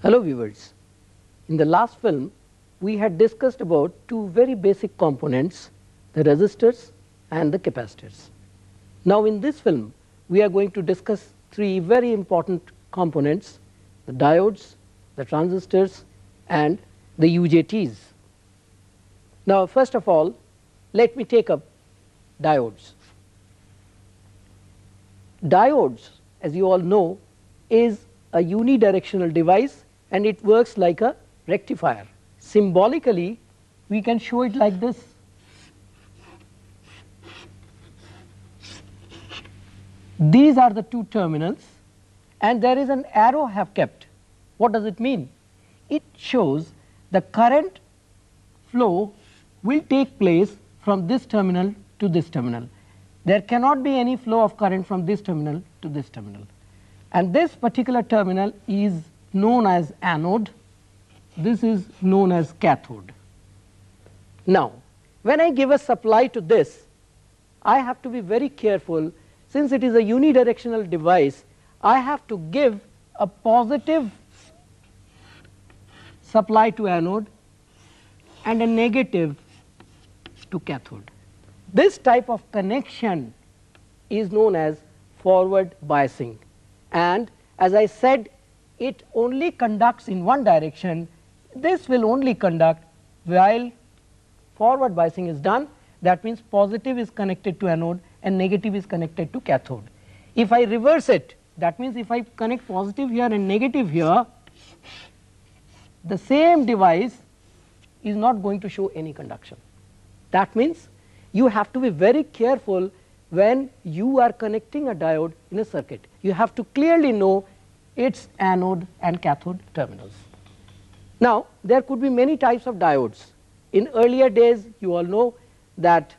Hello viewers, in the last film we had discussed about two very basic components, the resistors and the capacitors. Now in this film we are going to discuss three very important components, the diodes, the transistors and the UJTs. Now first of all let me take up diodes. Diodes, as you all know, is a unidirectional device and it works like a rectifier. Symbolically we can show it like this. These are the two terminals and there is an arrow have kept. What does it mean? It shows the current flow will take place from this terminal to this terminal. There cannot be any flow of current from this terminal to this terminal, and this particular terminal is known as anode, this is known as cathode. Now when I give a supply to this, I have to be very careful. Since it is a unidirectional device, I have to give a positive supply to anode and a negative to cathode. This type of connection is known as forward biasing, and as I said, it only conducts in one direction. This will only conduct while forward biasing is done. That means positive is connected to anode and negative is connected to cathode. If I reverse it, that means if I connect positive here and negative here, the same device is not going to show any conduction. That means you have to be very careful when you are connecting a diode in a circuit. You have to clearly know its anode and cathode terminals. Now there could be many types of diodes. In earlier days you all know that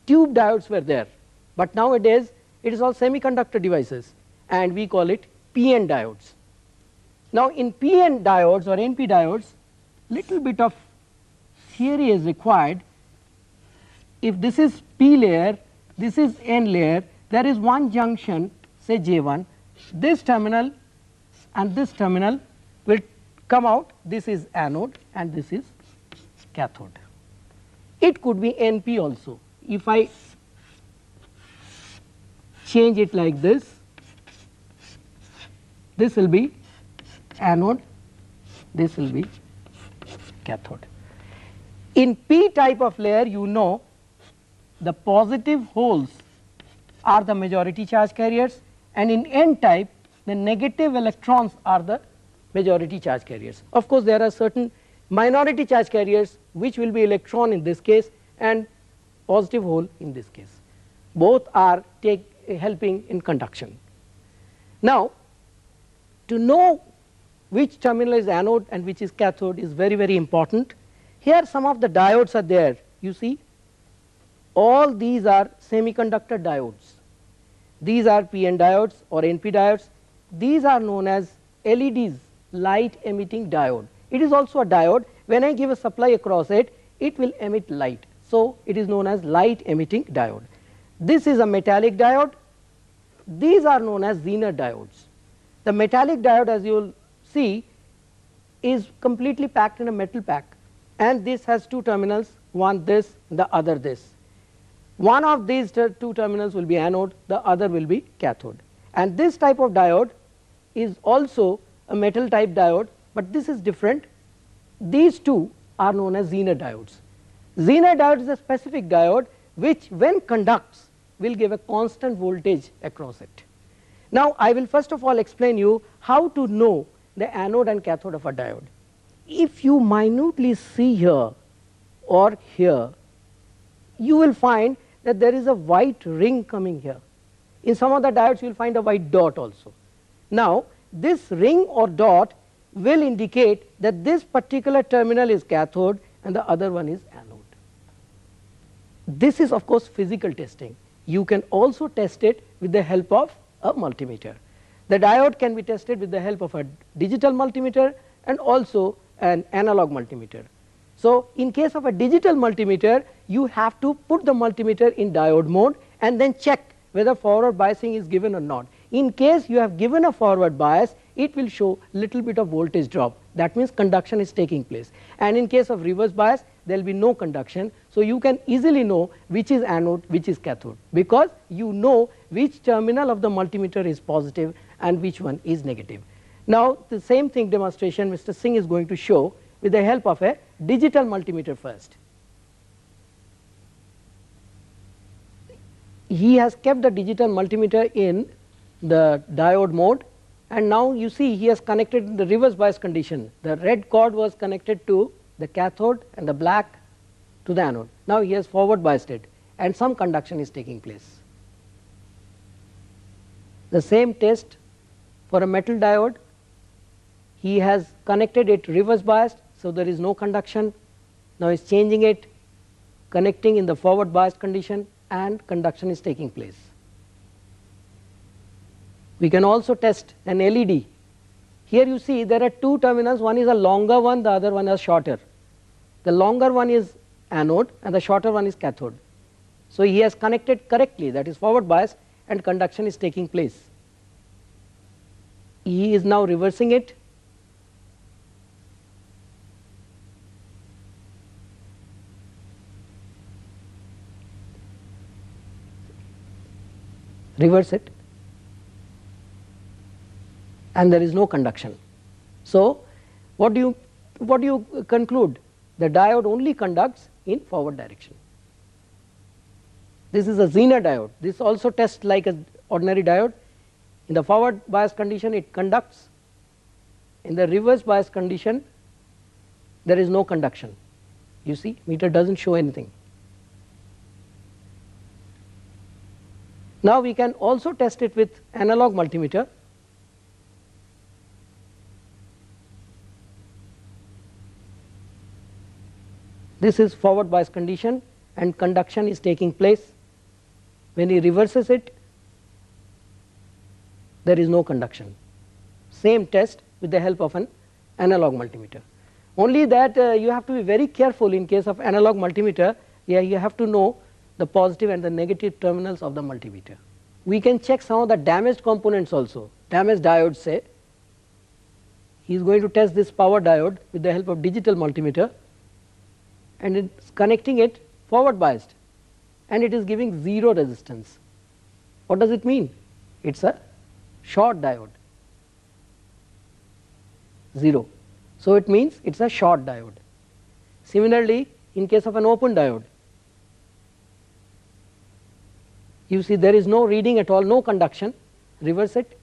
tube diodes were there, but nowadays it is all semiconductor devices and we call it PN diodes. Now in PN diodes or NP diodes, little bit of theory is required. If this is P layer, this is N layer, there is one junction, say J1, this terminal and this terminal will come out, this is anode and this is cathode. It could be NP also. If I change it like this will be anode, this will be cathode. In P type of layer, you know, the positive holes are the majority charge carriers, and in N type the negative electrons are the majority charge carriers. Of course there are certain minority charge carriers which will be electron in this case and positive hole in this case. Both are helping in conduction. Now to know which terminal is anode and which is cathode is very, very important. Here some of the diodes are there, you see, all these are semiconductor diodes. These are PN diodes or NP diodes. These are known as LEDs, light emitting diode. It is also a diode. When I give a supply across it, it will emit light. So it is known as light emitting diode. This is a metallic diode. These are known as Zener diodes. The metallic diode, as you will see, is completely packed in a metal pack, and this has two terminals, one this, the other this. One of these two terminals will be anode, the other will be cathode. And this type of diode is also a metal type diode, but this is different. These two are known as Zener diodes. Zener diode is a specific diode which when conducts will give a constant voltage across it. Now I will first of all explain you how to know the anode and cathode of a diode. If you minutely see here or here, you will find that there is a white ring coming here. In some of the diodes you will find a white dot also. Now this ring or dot will indicate that this particular terminal is cathode and the other one is anode. This is of course physical testing. You can also test it with the help of a multimeter. The diode can be tested with the help of a digital multimeter and also an analog multimeter. So, in case of a digital multimeter, you have to put the multimeter in diode mode and then check whether forward biasing is given or not. In case you have given a forward bias, it will show little bit of voltage drop, that means conduction is taking place, and in case of reverse bias there will be no conduction. So, you can easily know which is anode, which is cathode, because you know which terminal of the multimeter is positive and which one is negative. Now, the same thing demonstration Mr. Singh is going to show with the help of a digital multimeter first. He has kept the digital multimeter in the diode mode, and now you see he has connected the reverse bias condition. The red cord was connected to the cathode and the black to the anode. Now he has forward biased it and some conduction is taking place. The same test for a metal diode, he has connected it reverse biased, so there is no conduction. Now he is changing it, connecting in the forward biased condition, and conduction is taking place. We can also test an LED. Here you see there are two terminals, one is a longer one, the other one is shorter. The longer one is anode and the shorter one is cathode. So he has connected correctly, that is forward bias, and conduction is taking place. He is now reversing it. Reverse it, and there is no conduction. So what do you conclude? The diode only conducts in forward direction. This is a Zener diode. This also tests like an ordinary diode. In the forward bias condition it conducts, in the reverse bias condition there is no conduction. You see, meter does not show anything. Now we can also test it with analog multimeter. This is forward bias condition and conduction is taking place. When he reverses it, there is no conduction. Same test with the help of an analog multimeter. Only that you have to be very careful in case of analog multimeter. You have to know the positive and the negative terminals of the multimeter. We can check some of the damaged components also, damaged diodes say. He is going to test this power diode with the help of digital multimeter, and it is connecting it forward biased, and it is giving 0 resistance. What does it mean? It is a short diode, 0. So it means it is a short diode. Similarly, in case of an open diode, you see there is no reading at all, no conduction. Reverse it,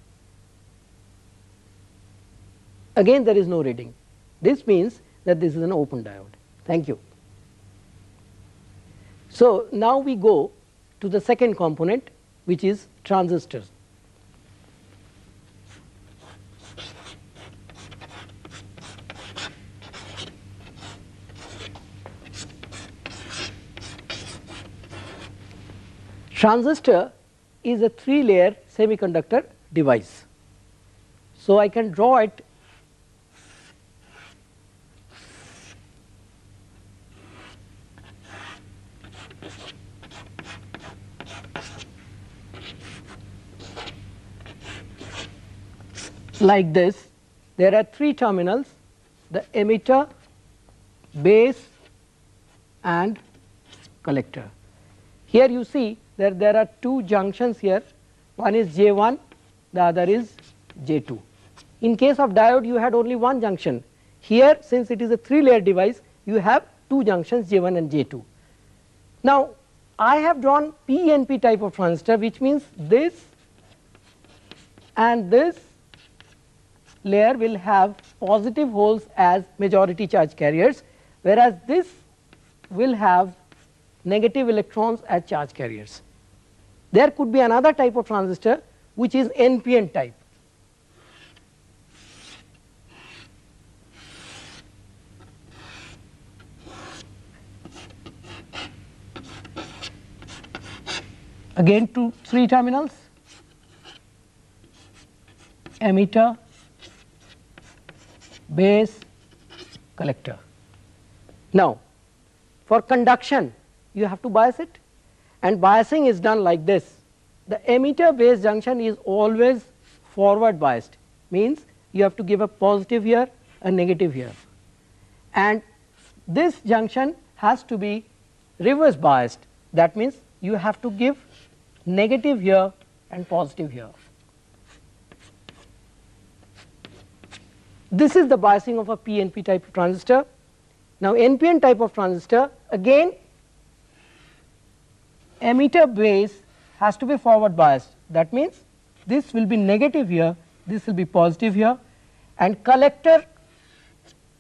again there is no reading. This means that this is an open diode. Thank you. So now we go to the second component, which is transistors. Transistor is a 3-layer semiconductor device. So I can draw it like this. There are 3 terminals, the emitter, base and collector. Here you see that there are 2 junctions here, one is J1, the other is J2. In case of diode you had only one junction. Here, since it is a 3-layer device, you have 2 junctions, J1 and J2. Now I have drawn PNP type of transistor, which means this and this layer will have positive holes as majority charge carriers, whereas this will have negative electrons as charge carriers. There could be another type of transistor which is NPN type. again 3 terminals, emitter, base, collector. Now, for conduction you have to bias it, and biasing is done like this. The emitter base junction is always forward biased, means you have to give a positive here, a negative here, and this junction has to be reverse biased. That means you have to give negative here and positive here. This is the biasing of a PNP type of transistor. Now, NPN type of transistor, again emitter base has to be forward biased. That means this will be negative here, this will be positive here, and collector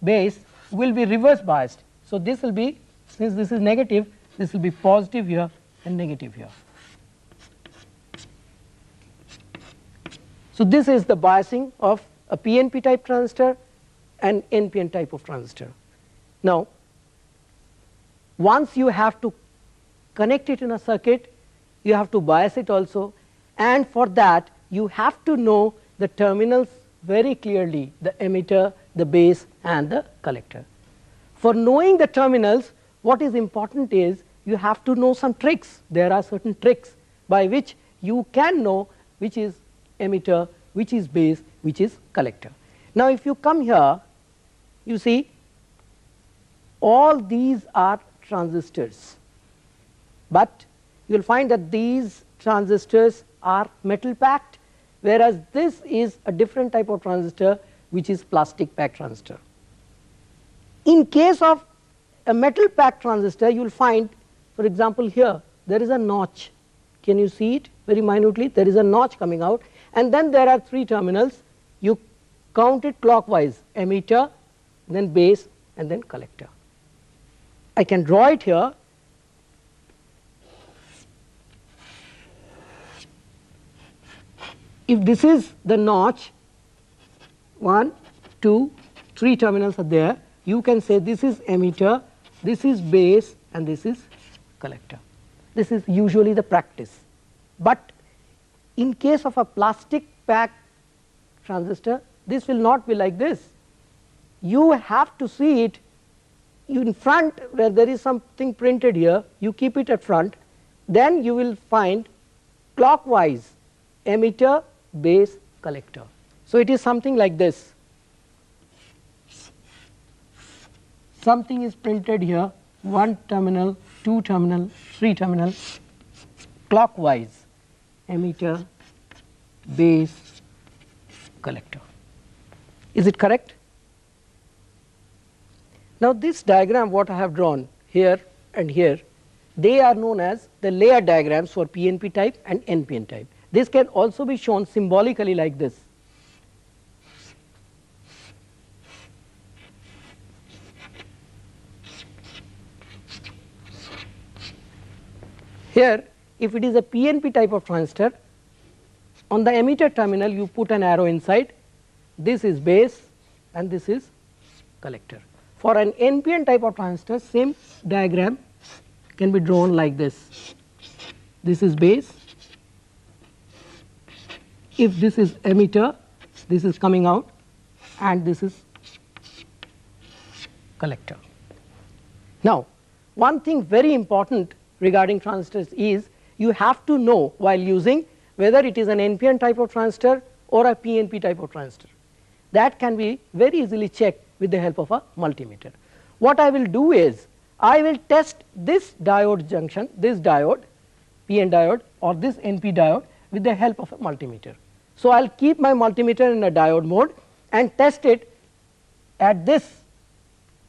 base will be reverse biased. So, this will be, since this is negative, this will be positive here and negative here. So, this is the biasing of a PNP type transistor and NPN type of transistor. Now, once you have to connect it in a circuit, you have to bias it also, and for that you have to know the terminals very clearly, the emitter, the base and the collector. For knowing the terminals, what is important is you have to know some tricks. There are certain tricks by which you can know which is emitter, which is base, which is collector. Now, if you come here, you see all these are transistors, but you will find that these transistors are metal packed, whereas this is a different type of transistor which is plastic packed transistor. In case of a metal packed transistor, you will find, for example, here there is a notch. Can you see it very minutely? There is a notch coming out, and then there are 3 terminals. You count it clockwise, emitter, then base and then collector. I can draw it here. If this is the notch, 1, 2, 3 terminals are there, you can say this is emitter, this is base and this is collector. This is usually the practice, but in case of a plastic packed transistor, this will not be like this. You have to see it in front, where there is something printed here, you keep it at front, then you will find clockwise emitter, base, collector. So, it is something like this. Something is printed here, 1 terminal, 2 terminal, 3 terminal, clockwise emitter, base, collector. Is it correct? Now, this diagram what I have drawn here and here, they are known as the layer diagrams for PNP type and NPN type. This can also be shown symbolically like this. Here, if it is a PNP type of transistor, on the emitter terminal you put an arrow inside, this is base and this is collector. For an NPN type of transistor, same diagram can be drawn like this. This is base. If this is emitter, this is coming out, and this is collector. Now, one thing very important regarding transistors is you have to know while using whether it is an NPN type of transistor or a PNP type of transistor. That can be very easily checked with the help of a multimeter. What I will do is I will test this diode junction, this diode, PN diode or this NP diode with the help of a multimeter. So, I will keep my multimeter in a diode mode and test it at this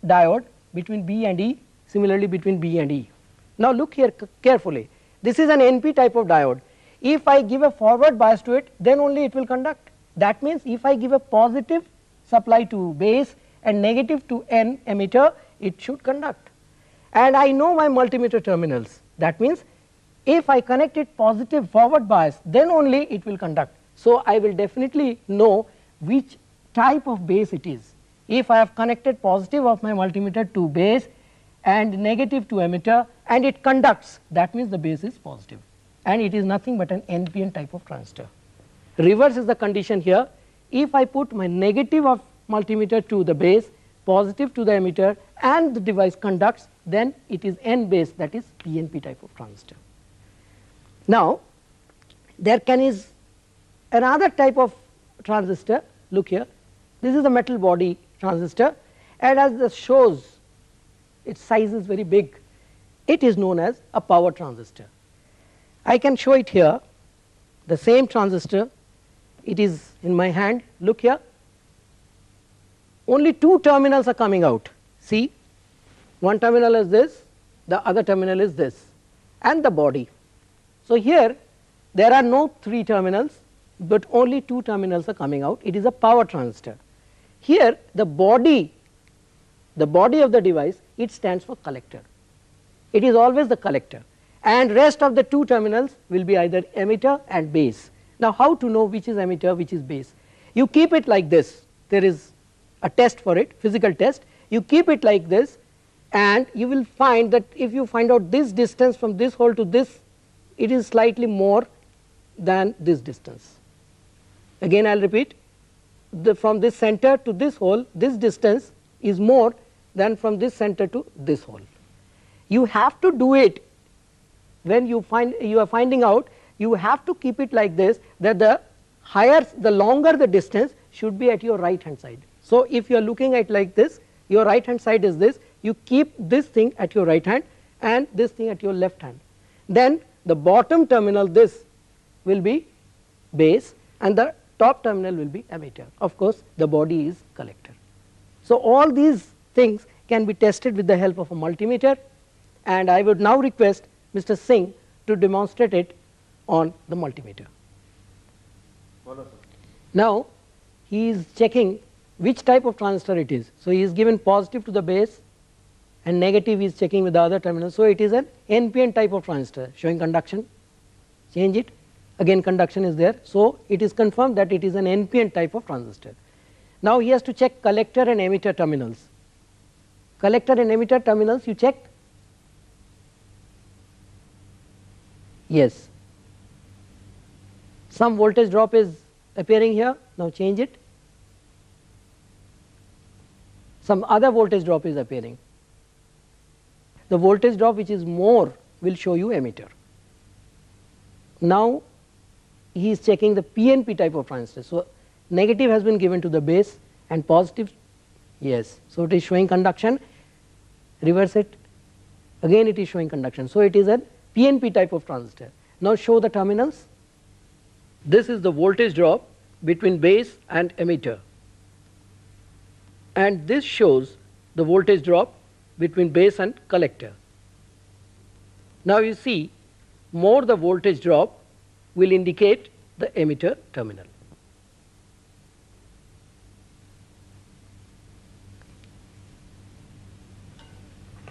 diode between B and E, similarly between B and E. Now, look here carefully. This is an NP type of diode. If I give a forward bias to it, then only it will conduct. That means, if I give a positive supply to base and negative to N emitter, it should conduct. And I know my multimeter terminals. That means, if I connect it positive forward bias, then only it will conduct. So, I will definitely know which type of base it is. If I have connected positive of my multimeter to base and negative to emitter and it conducts, that means the base is positive. and it is nothing but an NPN type of transistor. Reverse is the condition here. If I put my negative of multimeter to the base, positive to the emitter, and the device conducts, then it is N base, that is PNP type of transistor. Now there is another type of transistor. Look here, this is a metal body transistor, and as this shows its size is very big. It is known as a power transistor. I can show it here, the same transistor. It is in my hand. Look here, only two terminals are coming out. See, one terminal is this, the other terminal is this, and the body. So here there are no three terminals, but only two terminals are coming out. It is a power transistor. Here the body of the device, it stands for collector. It is always the collector, and rest of the two terminals will be either emitter and base. Now how to know which is emitter, which is base? You keep it like this. There is a test for it, physical test. You keep it like this, and you will find that if you find out this distance from this hole to this, it is slightly more than this distance. Again I will repeat, from this center to this hole, this distance is more than from this center to this hole. You have to do it when you are finding out. You have to keep it like this, that the longer the distance should be at your right hand side. So if you are looking at like this, your right hand side is this, you keep this thing at your right hand and this thing at your left hand. Then the bottom terminal, this will be base, and the top terminal will be emitter. Of course the body is collector. So all these things can be tested with the help of a multimeter, and I would now request Mr. Singh to demonstrate it on the multimeter. Now he is checking which type of transistor it is. So he is given positive to the base and negative he is checking with the other terminal. So it is an NPN type of transistor showing conduction. Change it, again conduction is there. So it is confirmed that it is an NPN type of transistor. Now he has to check collector and emitter terminals. Collector and emitter terminals you check. Yes, some voltage drop is appearing here. Now change it. Some other voltage drop is appearing. The voltage drop which is more will show you emitter. Now he is checking the PNP type of transistor. So negative has been given to the base and positive, yes. So it is showing conduction. Reverse it, again it is showing conduction. So it is a PNP type of transistor. Now show the terminals. This is the voltage drop between base and emitter, and this shows the voltage drop between base and collector. Now you see, more the voltage drop will indicate the emitter terminal.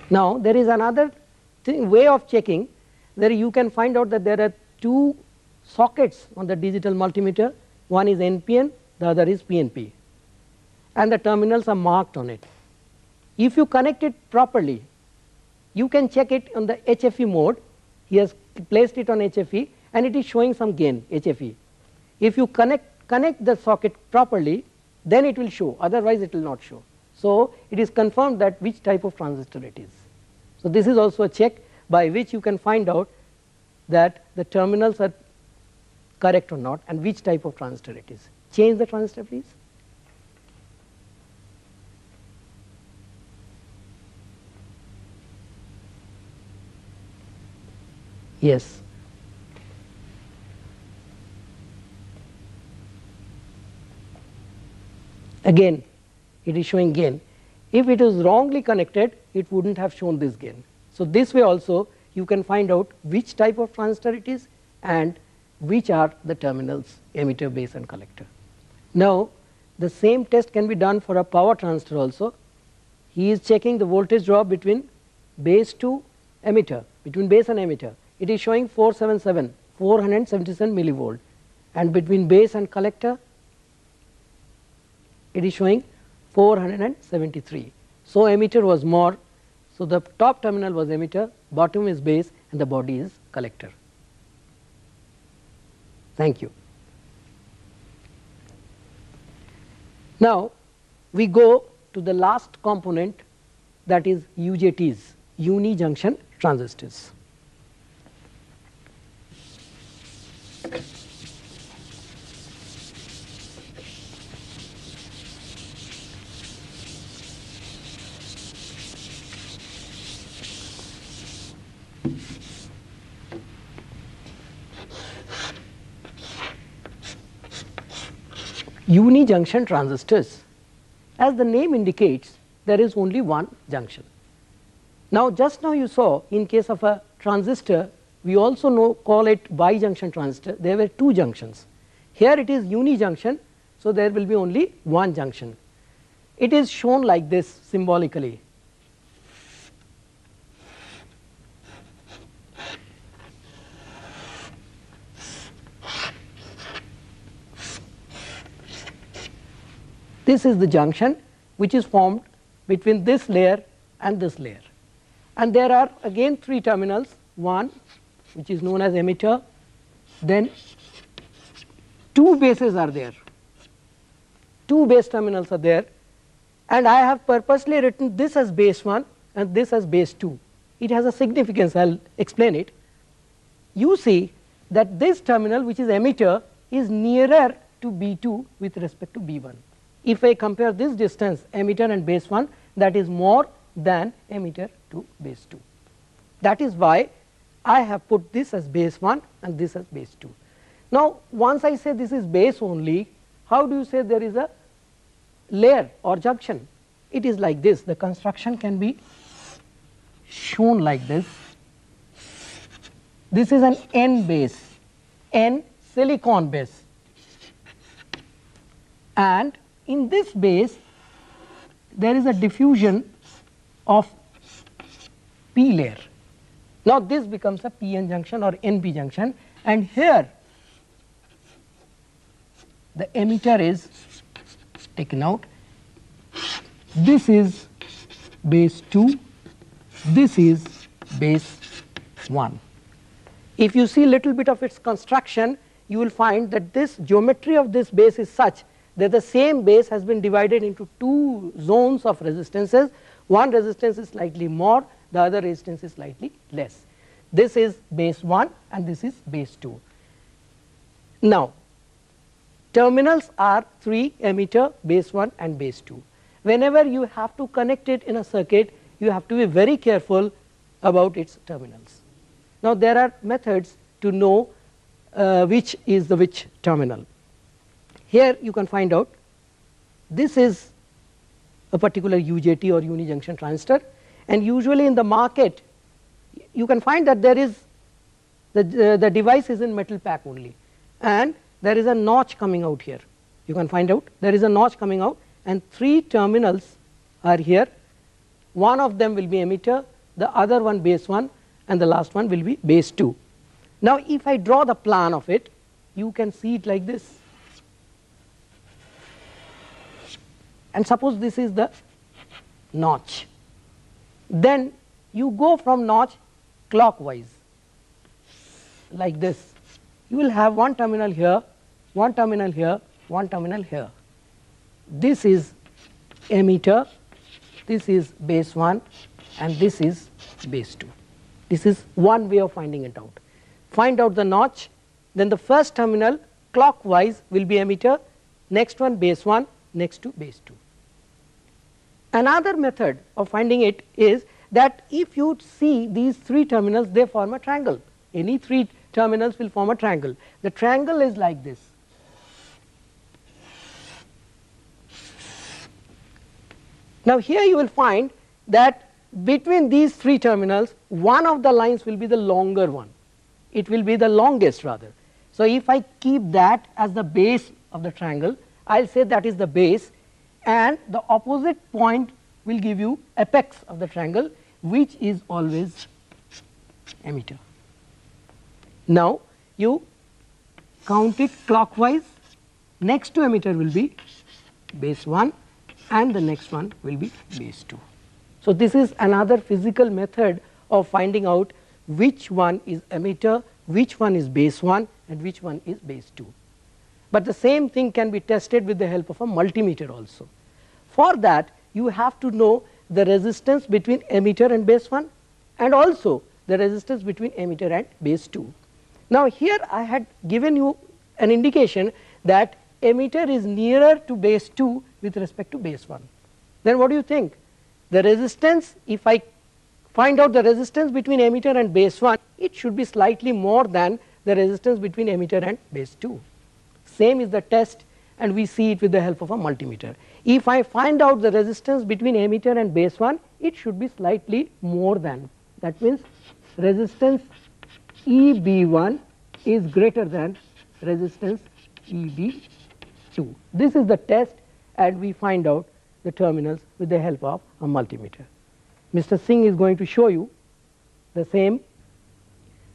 Now there is another way of checking. There you can find out that there are two sockets on the digital multimeter. One is NPN, the other is PNP, and the terminals are marked on it. If you connect it properly, you can check it on the HFE mode. He has placed it on HFE and it is showing some gain HFE. If you connect the socket properly, then it will show, otherwise it will not show. So it is confirmed that which type of transistor it is. So this is also a check by which you can find out that the terminals are correct or not and which type of transistor it is. Change the transistor please. Yes. Again it is showing gain. If it is wrongly connected, it would not have shown this gain. So this way also you can find out which type of transistor it is and which are the terminals, emitter, base and collector. Now the same test can be done for a power transistor also. He is checking the voltage drop between base to emitter, between base and emitter. It is showing 477 millivolt, and between base and collector it is showing 473. So emitter was more, so the top terminal was emitter, bottom is base and the body is collector. Thank you. Now we go to the last component, that is UJTs, uni-junction transistors. Uni-junction transistors, as the name indicates, there is only one junction. Now just now you saw, in case of a transistor, we also call it bi-junction transistor, there were two junctions. Here it is uni-junction, so there will be only one junction. It is shown like this symbolically. This is the junction which is formed between this layer and this layer, and there are again three terminals, one which is known as emitter, then two bases are there, two base terminals are there, and I have purposely written this as base 1 and this as base 2. It has a significance, I will explain it. You see that this terminal, which is emitter, is nearer to B2 with respect to B1. If I compare this distance, emitter and base 1, that is more than emitter to base 2. That is why I have put this as base 1 and this as base 2. Now once I say this is base only, how do you say there is a layer or junction? It is like this. The construction can be shown like this. This is an N base, N silicon base, and in this base there is a diffusion of P layer. Now this becomes a PN junction or NP junction, and here the emitter is taken out. This is base 2, this is base 1. If you see little bit of its construction, you will find that this geometry of this base is such that the same base has been divided into two zones of resistances. One resistance is slightly more, the other resistance is slightly less. This is base 1 and this is base 2. Now terminals are 3, emitter, base 1 and base 2. Whenever you have to connect it in a circuit, you have to be very careful about its terminals. Now there are methods to know which is the which terminal. Here you can find out, this is a particular UJT or uni-junction transistor, and usually in the market you can find that there is the device is in metal pack only, and there is a notch coming out here. You can find out there is a notch coming out and 3 terminals are here. One of them will be emitter, the other one base 1 and the last one will be base 2. Now if I draw the plan of it, you can see it like this, and suppose this is the notch, then you go from notch clockwise like this. You will have one terminal here, one terminal here, one terminal here. This is emitter, this is base 1 and this is base 2. This is one way of finding it out. Find out the notch, then the first terminal clockwise will be emitter, next one base 1, next to base 2. Another method of finding it is that if you see these 3 terminals, they form a triangle. Any 3 terminals will form a triangle. The triangle is like this. Now here you will find that between these 3 terminals, one of the lines will be the longer one. It will be the longest rather. So if I keep that as the base of the triangle, I will say that is the base, and the opposite point will give you apex of the triangle, which is always emitter. Now you count it clockwise, next to emitter will be base 1 and the next one will be base 2. So this is another physical method of finding out which one is emitter, which one is base 1 and which one is base 2. But the same thing can be tested with the help of a multimeter also. For that, you have to know the resistance between emitter and base 1 and also the resistance between emitter and base 2. Now here I had given you an indication that emitter is nearer to base 2 with respect to base 1. Then what do you think? The resistance, if I find out the resistance between emitter and base 1, it should be slightly more than the resistance between emitter and base 2. Same is the test, and we see it with the help of a multimeter. If I find out the resistance between emitter and base 1, it should be slightly more than. That means resistance EB1 is greater than resistance EB2. This is the test, and we find out the terminals with the help of a multimeter. Mr. Singh is going to show you the same.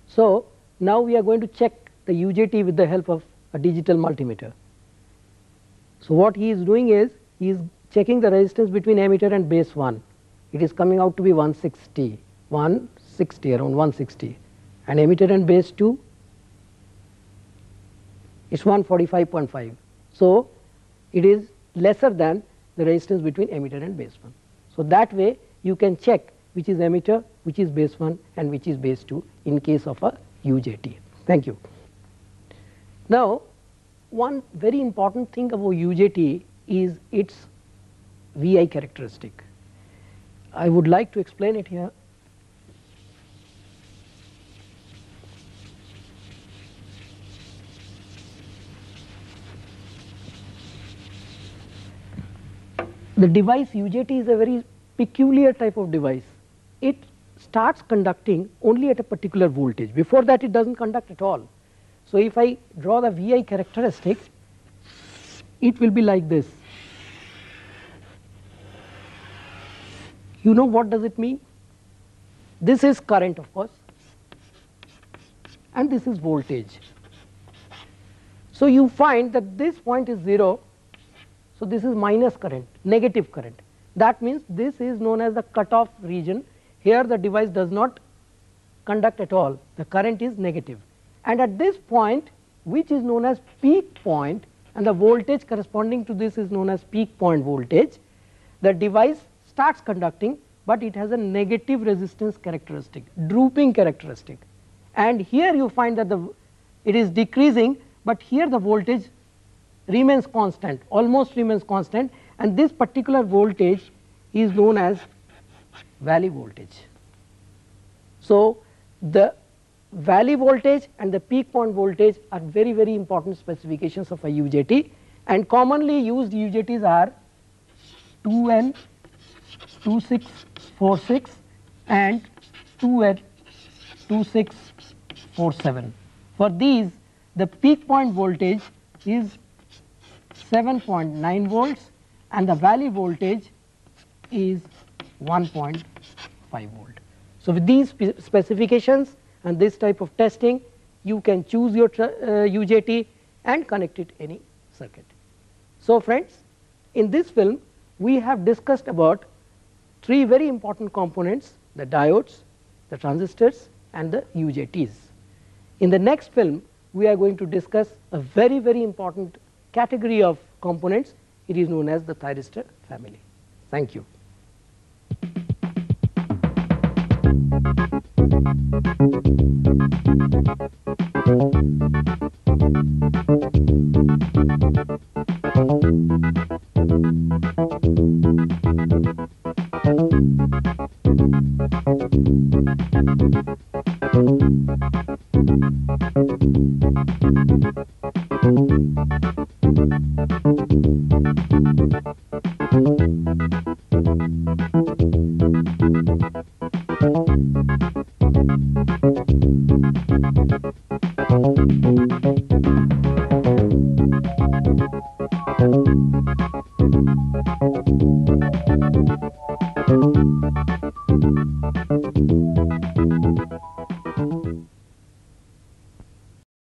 So now we are going to check the UJT with the help of a digital multimeter. So what he is doing is he is checking the resistance between emitter and base 1. It is coming out to be 160, around 160, and emitter and base 2 is 145.5. So it is lesser than the resistance between emitter and base 1. So that way you can check which is emitter, which is base 1 and which is base 2 in case of a UJT. Thank you. Now one very important thing about UJT is its VI characteristic. I would like to explain it here. The device UJT is a very peculiar type of device. It starts conducting only at a particular voltage. Before that it does not conduct at all. So if I draw the VI characteristic, it will be like this. You know what does it mean? This is current, of course, and this is voltage. So you find that this point is 0, so this is minus current, negative current. That means this is known as the cutoff region. Here the device does not conduct at all, the current is negative. And at this point, which is known as peak point, and the voltage corresponding to this is known as peak point voltage, the device starts conducting, but it has a negative resistance characteristic, drooping characteristic. And here you find that it is decreasing, but here the voltage remains constant, almost remains constant, and this particular voltage is known as valley voltage. So the valley voltage and the peak point voltage are very, very important specifications of a UJT, and commonly used UJTs are 2N, 2646 and 2N, 2647. For these, the peak point voltage is 7.9 volts and the valley voltage is 1.5 volt. So with these specifications and this type of testing, you can choose your UJT and connect it any circuit. So friends, in this film we have discussed about three very important components: the diodes, the transistors and the UJTs. In the next film we are going to discuss a very, very important category of components. It is known as the thyristor family. Thank you.